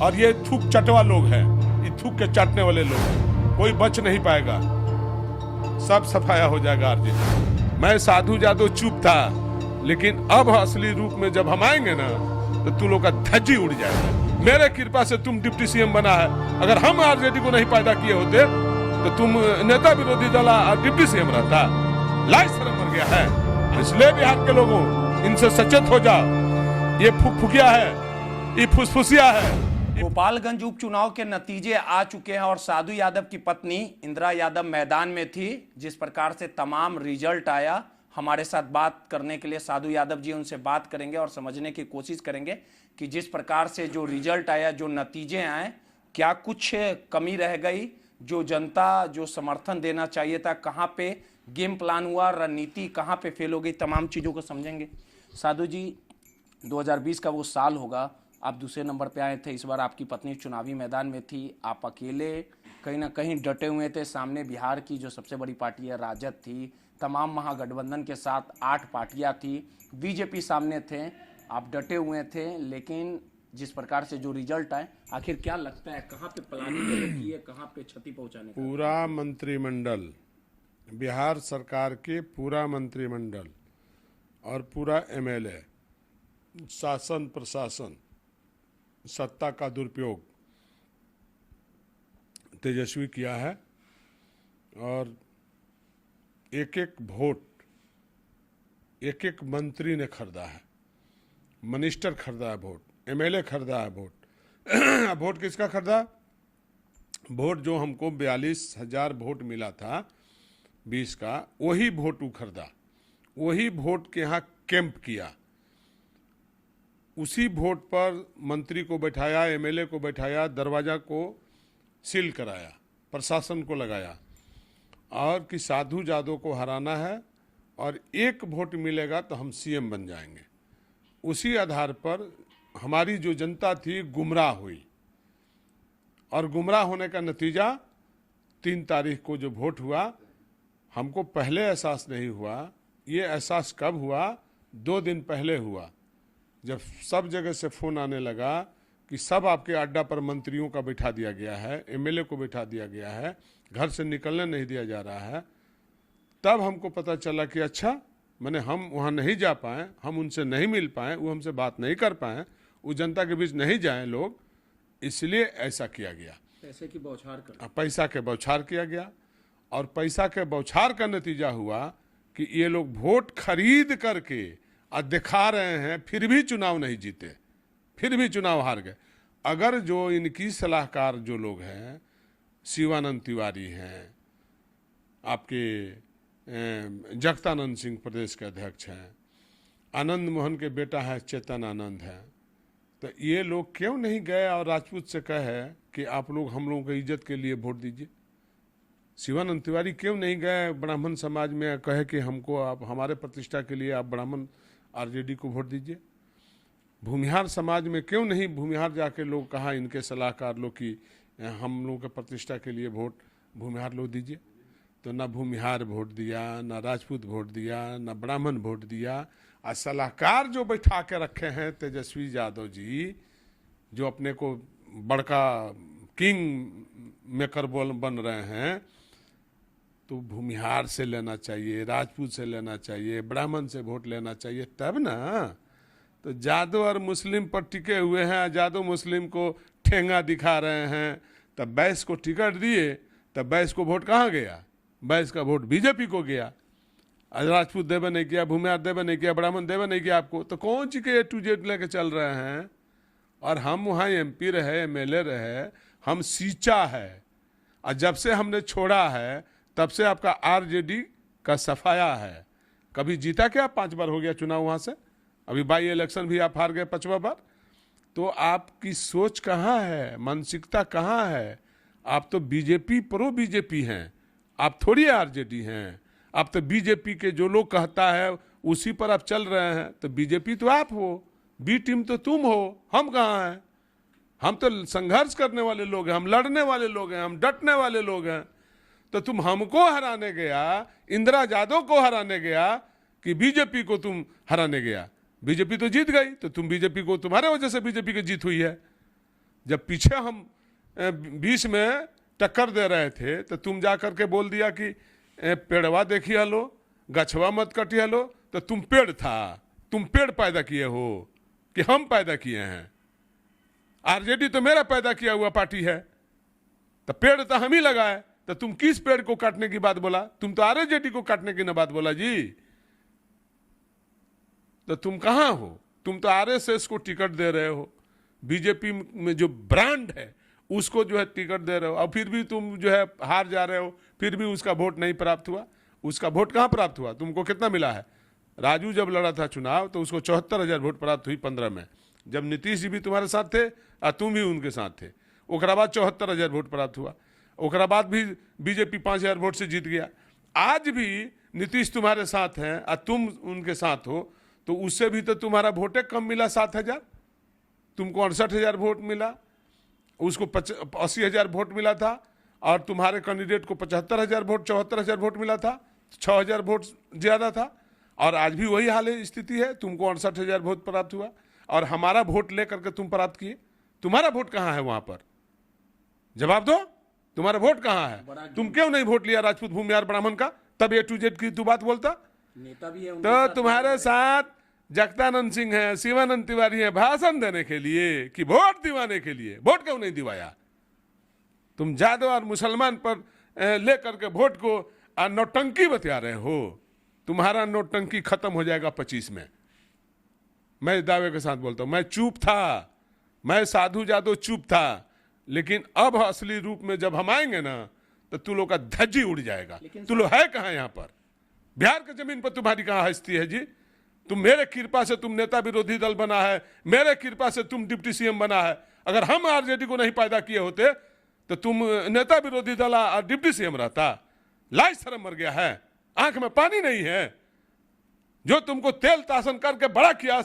और ये थूक चटवा लोग हैं, ये थूक के चाटने वाले लोग हैं, कोई बच नहीं पाएगा, सब सफाया हो जाएगा आरजेडी। मैं साधु जादू चुप था, लेकिन अब असली रूप में जब हम आएंगे ना तो तुम लोग का धज्जी उड़ जाएगा। मेरे कृपा से तुम डिप्टी सीएम बना है, अगर हम आरजेडी को नहीं पैदा किए होते तो तुम नेता विरोधी दल डिप्टी सीएम रहता। लाज शर्म मर गया है। इसलिए बिहार के लोगों, इनसे सचेत हो जाओ। ये फुकफुकिया है, ये फुसफुसिया है। गोपालगंज उपचुनाव के नतीजे आ चुके हैं और साधु यादव की पत्नी इंदिरा यादव मैदान में थी। जिस प्रकार से तमाम रिजल्ट आया, हमारे साथ बात करने के लिए साधु यादव जी, उनसे बात करेंगे और समझने की कोशिश करेंगे कि जिस प्रकार से जो रिजल्ट आया, जो नतीजे आए, क्या कुछ कमी रह गई, जो जनता जो समर्थन देना चाहिए था, कहाँ पे गेम प्लान हुआ, रणनीति कहाँ पे फेल हो गई, तमाम चीज़ों को समझेंगे। साधु जी, 2020 का वो साल होगा, आप दूसरे नंबर पे आए थे, इस बार आपकी पत्नी चुनावी मैदान में थी, आप अकेले कहीं ना कहीं डटे हुए थे। सामने बिहार की जो सबसे बड़ी पार्टी है राजद थी, तमाम महागठबंधन के साथ 8 पार्टियां थी, बीजेपी सामने थे, आप डटे हुए थे। लेकिन जिस प्रकार से जो रिजल्ट आए, आखिर क्या लगता है, कहाँ पे प्लानिंग की है, कहाँ पे क्षति पहुंचाने का? पूरा मंत्रिमंडल, बिहार सरकार के पूरा मंत्रिमंडल और पूरा एमएलए, शासन प्रशासन, सत्ता का दुरुपयोग तेजस्वी किया है। और एक एक वोट एक एक मंत्री ने खरीदा है, मिनिस्टर खरीदा है वोट, एमएलए खरीदा है वोट। वोट किसका खरीदा? वोट जो हमको 42,000 वोट मिला था 20 का, वही वोट वो खरीदा, वही वोट के यहाँ कैंप किया, उसी वोट पर मंत्री को बैठाया, एमएलए को बैठाया, दरवाजा को सील कराया, प्रशासन को लगाया, और कि साधु जादव को हराना है और एक वोट मिलेगा तो हम सीएम बन जाएंगे। उसी आधार पर हमारी जो जनता थी गुमराह हुई, और गुमराह होने का नतीजा 3 तारीख को जो वोट हुआ, हमको पहले एहसास नहीं हुआ। ये एहसास कब हुआ? 2 दिन पहले हुआ, जब सब जगह से फोन आने लगा कि सब आपके अड्डा पर मंत्रियों का बैठा दिया गया है, एमएलए को बैठा दिया गया है, घर से निकलने नहीं दिया जा रहा है। तब हमको पता चला कि अच्छा, मैंने हम वहाँ नहीं जा पाए, हम उनसे नहीं मिल पाए, वो हमसे बात नहीं कर पाए, वो जनता के बीच नहीं जाए लोग, इसलिए ऐसा किया गया। पैसे की बौछार कर, पैसा के बौछार किया गया, और पैसा के बौछार का नतीजा हुआ कि ये लोग वोट खरीद करके और दिखा रहे हैं, फिर भी चुनाव नहीं जीते, फिर भी चुनाव हार गए। अगर जो इनकी सलाहकार जो लोग हैं, शिवानंद तिवारी हैं, आपके जगतानंद सिंह प्रदेश के अध्यक्ष हैं, आनंद मोहन के बेटा है चेतन आनंद है, तो ये लोग क्यों नहीं गए और राजपूत से कहे कि आप लोग हम लोगों की इज्जत के लिए वोट दीजिए? शिवानंद तिवारी क्यों नहीं गए ब्राह्मण समाज में कहे कि हमको, आप हमारे प्रतिष्ठा के लिए आप ब्राह्मण आरजेडी को वोट दीजिए? भूमिहार समाज में क्यों नहीं भूमिहार जाके लोग कहा, इनके सलाहकार लोग की हम लोगों के प्रतिष्ठा के लिए वोट भूमिहार लोग दीजिए? तो ना भूमिहार वोट दिया, ना राजपूत वोट दिया, ना ब्राह्मण वोट दिया। और सलाहकार जो बैठा के रखे हैं तेजस्वी यादव जी, जो अपने को बड़का किंग मेकर बन रहे हैं, तो भूमिहार से लेना चाहिए, राजपूत से लेना चाहिए, ब्राह्मण से वोट लेना चाहिए, तब ना। तो जादव और मुस्लिम पर टिके हुए हैं, जादव मुस्लिम को ठेंगा दिखा रहे हैं, तब बैस को टिकट दिए, तब बैस को वोट कहाँ गया? बैस का वोट बीजेपी को गया। राजपूत देवे नहीं किया, भूमिहार देवे नहीं किया, ब्राह्मण देवे नहीं किया आपको, तो कौन सी के A to Z लेके चल रहे हैं? और हम वहाँ एमपी रहे, एमएलए रहे, हम सींचा है, और जब से हमने छोड़ा है तब से आपका आरजेडी का सफाया है। कभी जीता क्या? 5 बार हो गया चुनाव वहाँ से, अभी बाई इलेक्शन भी आप हार गए 5वां बार। तो आपकी सोच कहाँ है, मानसिकता कहाँ है? आप तो बीजेपी प्रो बीजेपी हैं, आप थोड़ी आरजेडी हैं। आप तो बीजेपी के जो लोग कहता है उसी पर आप चल रहे हैं। तो बीजेपी तो आप हो, बी टीम तो तुम हो, हम कहाँ हैं? हम तो संघर्ष करने वाले लोग हैं, हम लड़ने वाले लोग हैं, हम डटने वाले लोग हैं। तो तुम हमको हराने गया, इंदिरा यादव को हराने गया कि बीजेपी को तुम हराने गया? बीजेपी तो जीत गई, तो तुम बीजेपी को, तुम्हारे वजह से बीजेपी की जीत हुई है। जब पीछे हम 20 में टक्कर दे रहे थे तो तुम जा करके बोल दिया कि पेड़वा देखिए लो, गछवा मत कटिए लो। तो तुम पेड़ था, तुम पेड़ पैदा किए हो कि हम पैदा किए हैं? आरजेडी तो मेरा पैदा किया हुआ पार्टी है, तो पेड़ तो हम ही लगाए। तो तुम किस पेड़ को काटने की बात बोला? तुम तो आरजेडी को काटने की ना बात बोला जी। तो तुम कहां हो? तुम तो आरएसएस को टिकट दे रहे हो, बीजेपी में जो ब्रांड है उसको जो है टिकट दे रहे हो, और फिर भी तुम जो है हार जा रहे हो, फिर भी उसका वोट नहीं प्राप्त हुआ। उसका वोट कहां प्राप्त हुआ? तुमको कितना मिला है? राजू जब लड़ा था चुनाव तो उसको 74,000 वोट प्राप्त हुई 15 में, जब नीतीश जी भी तुम्हारे साथ थे और तुम भी उनके साथ थे। ओकरा बाद 74,000 वोट प्राप्त हुआ। ओकरा बाद भी बीजेपी 5,000 वोट से जीत गया। आज भी नीतीश तुम्हारे साथ हैं और तुम उनके साथ हो, तो उससे भी तो तुम्हारा वोटे कम मिला, 7,000। तुमको 68,000 वोट मिला, उसको 80,000 वोट मिला था, और तुम्हारे कैंडिडेट को 75,000 वोट, 74,000 वोट मिला था, 6,000 वोट ज्यादा था। और आज भी वही हाल है, स्थिति है। तुमको 68,000 वोट प्राप्त हुआ और हमारा वोट लेकर के तुम प्राप्त किए। तुम्हारा वोट कहां है वहां पर? जवाब दो, तुम्हारा वोट कहां है? तुम क्यों नहीं वोट लिया राजपूत, भूमिहार, ब्राह्मण का? तब A to Z की तू बात बोलता। नेता भी है तो तुम्हारे साथ जगदानंद सिंह है, शिवानंद तिवारी है, भाषण देने के लिए कि वोट दिवाने के लिए। वोट क्यों नहीं दिवाया? तुम यादव और मुसलमान पर लेकर के वोट को नौटंकी बता रहे हो। तुम्हारा नौटंकी खत्म हो जाएगा 25 में, मैं दावे के साथ बोलता हूं। मैं चुप था, मैं साधु जादव चुप था, लेकिन अब असली रूप में जब हम आएंगे ना तो तू लोग का धज्जी उड़ जाएगा। तू लोग है कहां यहां पर? बिहार की जमीन पर तुम्हारी कहां हस्ती है जी? तुम मेरे कृपा से तुम नेता विरोधी दल बना है, मेरे कृपा से तुम डिप्टी सीएम बना है। अगर हम आरजेडी को नहीं पैदा किए होते तो तुम नेता विरोधी दल और डिप्टी सीएम रहता। लाज शर्म मर गया है, आंख में पानी नहीं है। जो तुमको तेल तासन करके बड़ा किया,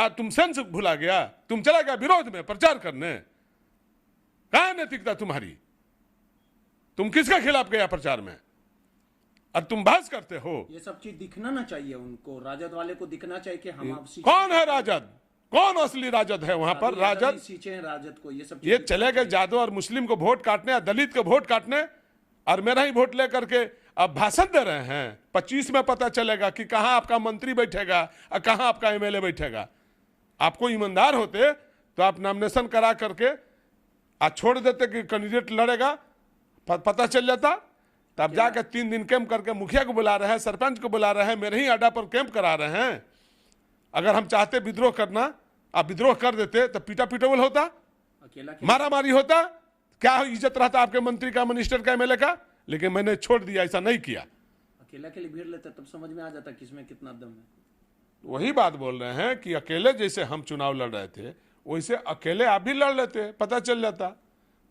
तुम सेंस भुला गया, तुम चला गया विरोध में प्रचार करने। कहां नैतिकता तुम्हारी? तुम किसके खिलाफ गया प्रचार में? और तुम बहस करते हो। ये सब चीज दिखना ना चाहिए उनको, राजद वाले को दिखना चाहिए कि हम कौन है राजद? कौन असली राजद है वहां पर? राजद सींचे हैं राजद को। ये चले गए जादव और मुस्लिम को वोट काटने, दलित को वोट काटने, और मेरा ही वोट लेकर के अब भाषण दे रहे हैं। 25 में पता चलेगा कि कहां आपका मंत्री बैठेगा और कहां आपका एमएलए बैठेगा। आपको ईमानदार होते तो आप नॉमिनेशन करा करके आज छोड़ देते कि कैंडिडेट लड़ेगा, पता चल जाता। तब जाकर 3 दिन कैंप करके मुखिया को बुला रहे हैं, सरपंच को बुला रहे हैं, मेरे ही अड्डा पर कैंप करा रहे हैं। अगर हम चाहते विद्रोह करना, आप विद्रोह कर देते तो पीटा पिटोल होता, मारा मारी होता, क्या इज्जत रहता आपके मंत्री का, मिनिस्टर का, एमएलए का? लेकिन मैंने छोड़ दिया, ऐसा नहीं किया। अकेला के लिए भीड़ लेते तब समझ में आ जाता किसमें कितना दम है। वही बात बोल रहे हैं कि अकेले जैसे हम चुनाव लड़ रहे थे वैसे अकेले आप भी लड़ लेते, पता चल जाता।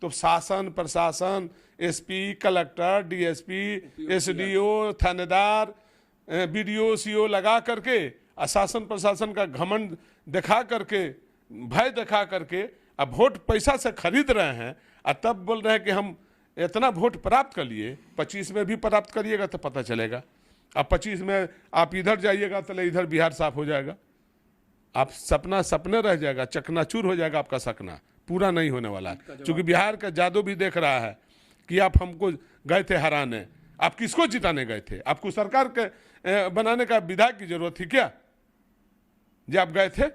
तो शासन, प्रशासन, एसपी, कलेक्टर, डीएसपी, एसडीओ, थानेदार, बीडीओ, सीओ लगा करके शासन प्रशासन का घमंड दिखा करके, भय दिखा करके अब वोट पैसा से खरीद रहे हैं, और तब बोल रहे हैं कि हम इतना वोट प्राप्त कर लिए। 25 में भी प्राप्त करिएगा तो पता चलेगा। अब 25 में आप इधर जाइएगा तो इधर बिहार साफ हो जाएगा। आप सपना सपने रह जाएगा, चकनाचूर हो जाएगा आपका सपना, पूरा नहीं होने वाला है। क्योंकि बिहार का जादू भी देख रहा है कि आप हमको गए थे हराने। आप किसको जिताने गए थे? आपको सरकार के बनाने का विधायक की जरूरत थी क्या? जब आप गए थे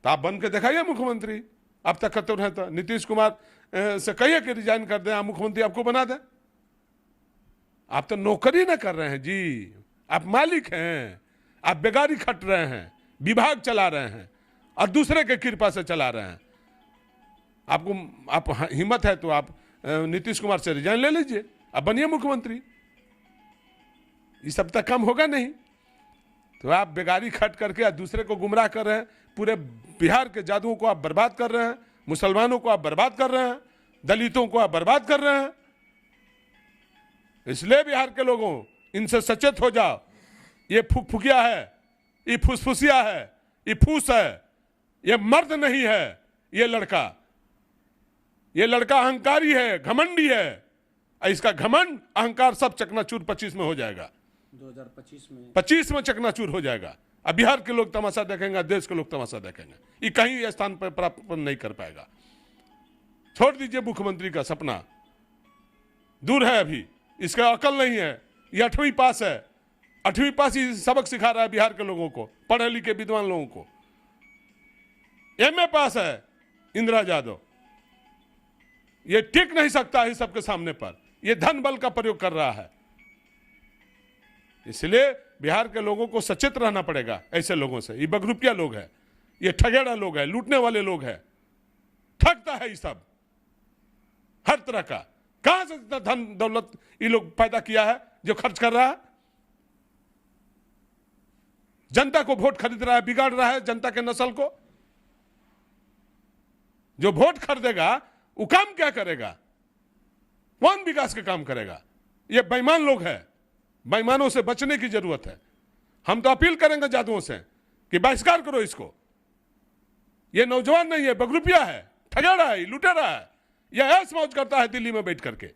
तो आप बन के दिखाइए मुख्यमंत्री। अब तक तो रहता नीतीश कुमार से कहिए कि रिजाइन कर दें, मुख्यमंत्री आपको बना दें। आप तो नौकरी ना कर रहे हैं जी, आप मालिक हैं। आप बेगारी खट रहे हैं, विभाग चला रहे हैं और दूसरे के कृपा से चला रहे हैं। आप हिम्मत है तो आप नीतीश कुमार से रिजाइन ले लीजिए, अब बनिए मुख्यमंत्री। ये सब तक कम होगा नहीं। तो आप बेगारी खट करके दूसरे को गुमराह कर रहे हैं। पूरे बिहार के जादुओं को आप बर्बाद कर रहे हैं, मुसलमानों को आप बर्बाद कर रहे हैं, दलितों को आप बर्बाद कर रहे हैं। इसलिए बिहार के लोगों, इनसे सचेत हो जाओ। ये फुकफुकिया है, ये फुसफुसिया है, ये फूस है, ये मर्द नहीं है। ये लड़का अहंकारी है, घमंडी है। इसका घमंड, अहंकार सब चकनाचूर 25 में हो जाएगा। 2025 में 25 में चकनाचूर हो जाएगा। अब बिहार के लोग तमाशा देखेंगे, देश के लोग तमाशा देखेंगे। ये कहीं स्थान पर प्राप्त नहीं कर पाएगा। छोड़ दीजिए मुख्यमंत्री का सपना, दूर है अभी, इसका अकल नहीं है। ये 8वीं पास है, 8वीं पास ही सबक सिखा रहा है बिहार के लोगों को, पढ़े लिखे विद्वान लोगों को। MA पास है इंदिरा यादव, ये टिक नहीं सकता है सबके सामने पर, ये धन बल का प्रयोग कर रहा है। इसलिए बिहार के लोगों को सचेत रहना पड़ेगा ऐसे लोगों से। ये बगरुपिया लोग हैं, ये ठगेड़ा लोग हैं, लूटने वाले लोग हैं, ठगता है ये सब हर तरह का। कहां से इतना धन दौलत ये लोग पैदा किया है जो खर्च कर रहा है? जनता को वोट खरीद रहा है, बिगाड़ रहा है जनता के नस्ल को। जो वोट खरीदेगा वो काम क्या करेगा? कौन विकास के काम करेगा? ये बेईमान लोग हैं, बेईमानों से बचने की जरूरत है। हम तो अपील करेंगे जादुओं से कि बहिष्कार करो इसको। ये नौजवान नहीं है, बगरुपिया है, ठगेड़ा है, लुटेरा है, ये ऐश मौज करता है दिल्ली में बैठ करके।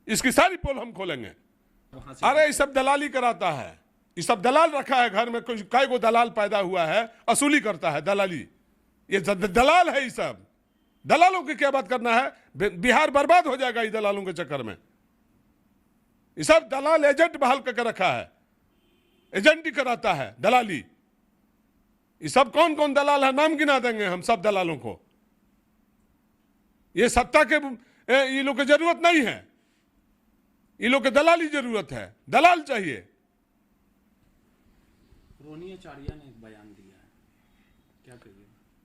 इसकी सारी पोल हम खोलेंगे। अरे ये सब दलाली कराता है, ये सब दलाल रखा है घर में, कई गो दलाल पैदा हुआ है, असूली करता है दलाली। ये दलाल है, ये सब दलालों की क्या बात करना है? बिहार बर्बाद हो जाएगा ये दलालों के चक्कर में। ये सब दलाल एजेंट बहाल करके रखा है, एजेंट ही कराता है दलाली। ये सब कौन कौन दलाल है नाम गिना देंगे हम सब दलालों को। ये सत्ता के ये लोग की जरूरत नहीं है, ये लोग के दलाली जरूरत है, दलाल चाहिए। रोनी आचार्य ने एक बयान दिया है, क्या कहिए?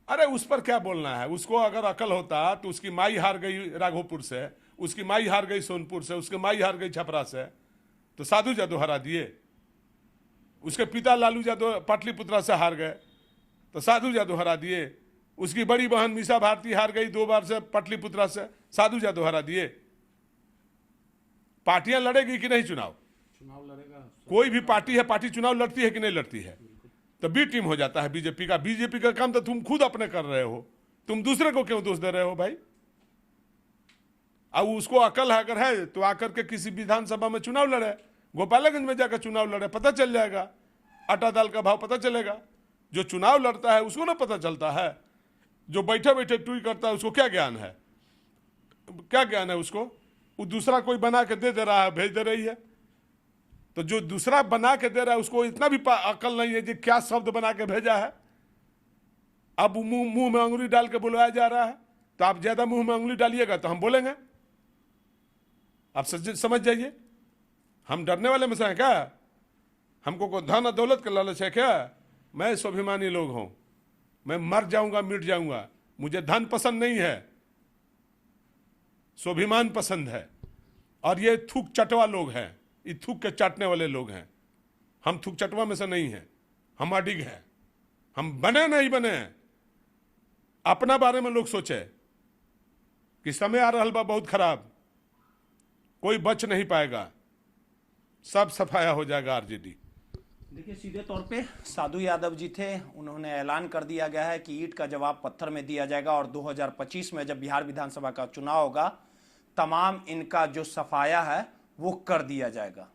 अरे उस पर क्या बोलना है? उसको अगर अकल होता तो उसकी माई हार गई राघोपुर से, उसकी माई हार गई सोनपुर से, उसकी माई हार गई छपरा से, तो साधु यादव हरा दिए। उसके पिता लालू यादव पाटलिपुत्रा से हार गए तो साधु यादव हरा दिए। उसकी बड़ी बहन मीसा भारती हार गई 2 बार से पाटलिपुत्रा से, साधु यादव हरा दिए। पार्टियां लड़ेगी कि नहीं चुनाव? चुनाव लड़ेगा। कोई भी पार्टी है, पार्टी चुनाव लड़ती है कि नहीं लड़ती है? तो बी टीम हो जाता है बीजेपी का। बीजेपी का काम तो तुम खुद अपने कर रहे हो, तुम दूसरे को क्यों दोष दे रहे हो भाई? अब उसको अकल अगर है तो आकर के किसी विधानसभा में चुनाव लड़े, गोपालगंज में जाकर चुनाव लड़े, पता चल जाएगा, आटा दाल का भाव पता चलेगा। जो चुनाव लड़ता है उसको ना पता चलता है, जो बैठे बैठे ट्वीट करता है उसको क्या ज्ञान है? क्या ज्ञान है उसको? वो दूसरा कोई बना के दे रहा है, भेज दे रही है। तो जो दूसरा बना के दे रहा है उसको इतना भी अकल नहीं है कि क्या शब्द बना के भेजा है। अब मुंह में अंगुली डाल के बुलाया जा रहा है, तो आप ज्यादा मुंह में अंगुली डालिएगा तो हम बोलेंगे। आप समझ जाइए, हम डरने वाले में से हैं क्या? हमको को धन और दौलत का लालच है क्या? मैं स्वाभिमानी लोग हूं, मैं मर जाऊंगा मिट जाऊंगा, मुझे धन पसंद नहीं है, स्वाभिमान पसंद है। और ये थूक चटवा लोग हैं, ये थूक के चाटने वाले लोग हैं। हम थूक चटवा में से नहीं हैं, हम अडिग हैं। हम बने नहीं बने, अपना बारे में लोग सोचे कि समय आ रहा बा बहुत खराब, कोई बच नहीं पाएगा, सब सफाया हो जाएगा आरजेडी। देखिए, सीधे तौर पे साधु यादव जी थे, उन्होंने ऐलान कर दिया गया है कि ईंट का जवाब पत्थर में दिया जाएगा और 2025 में जब बिहार विधानसभा का चुनाव होगा तमाम इनका जो सफाया है वो कर दिया जाएगा।